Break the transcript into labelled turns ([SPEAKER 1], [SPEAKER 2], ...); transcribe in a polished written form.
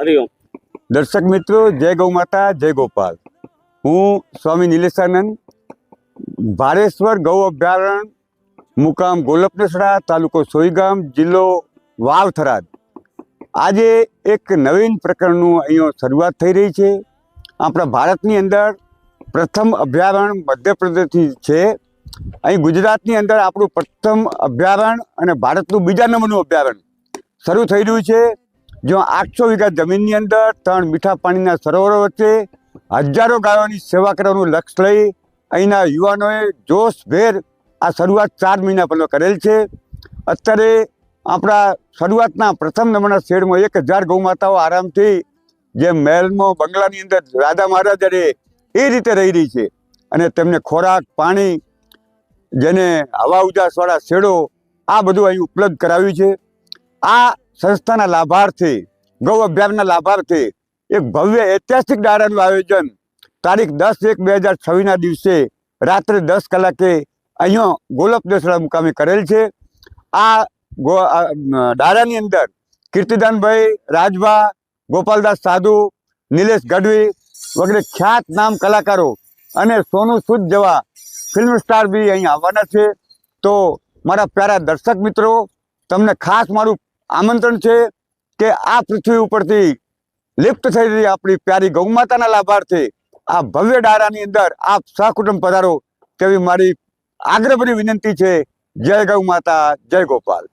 [SPEAKER 1] हरिओम।
[SPEAKER 2] दर्शक मित्रों, जय गौ माता, जय गोपाल। हूँ स्वामी नीलेशानंद, भारेश्वर गौ अभयारण्य, मुकाम गोलपनेसड़ा, तालुको सोईगाम, जिल्लो वाव थराद। આજે એક નવીન પ્રકરણનું અહીંયા શરૂઆત થઈ રહી છે। આપણા ભારતની અંદર પ્રથમ અભયારણ્ય મધ્યપ્રદેશથી છે। અહીં ગુજરાતની અંદર આપણું પ્રથમ અભયારણ્ય અને ભારતનું બીજા નંબરનું અભયારણ્ય શરૂ થઈ રહ્યું છે। જો 800 વીઘા જમીનની અંદર 3 મીઠા પાણીના સરોવરો વચ્ચે હજારો ગાયોની સેવા કરવાનું લક્ષ્ય લઈ અહીંના યુવાનોએ જોશભેર આ શરૂઆત 4 મહિના પહેલાં કરેલ છે। અત્યારે આપણા શરૂઆતના પ્રથમ નંબરના શેડમાં 1000 ગૌ માતાઓ આરામથી જે મહેલમાં બંગલાની અંદર રાજા મહારાજા રહે એ રીતે રહી છે અને તેમને ખોરાક પાણી જેને હવા ઉજાસવાળા શેડો આ બધું અહીં ઉપલબ્ધ કરાવ્યું છે। આ સંસ્થાના લાભાર્થી ગૌ અભયારણ્યના લાભાર્થી એક ભવ્ય ઐતિહાસિક ડાયરાનું આયોજન તારીખ 10/1/2026ના દિવસે રાત્રે 10 કલાકે અહીંયા ગોલપનેસડા મુકામે કરેલ છે। આ ડાયરાની અંદર કીર્તિદાનભાઈ રાજભા, ગોપાલદાસ સાધુ, નિલેશ ગઢવી વગેરે ખ્યાત નામ કલાકારો અને સોનુ સૂદ જેવા ફિલ્મ સ્ટાર બી અહીં આવવાના છે। તો મારા પ્યારા દર્શક મિત્રો, તમને ખાસ મારું આમંત્રણ છે કે આ પૃથ્વી ઉપરથી લિપ્ત થઈ રહી આપણી પ્યારી ગૌમાતાના લાભાર્થે આ ભવ્ય ડાયરાની અંદર આપ સહકુટુંબ પધારો તેવી મારી આગ્રહભરી વિનંતી છે। જય ગૌ માતા, જય ગોપાલ।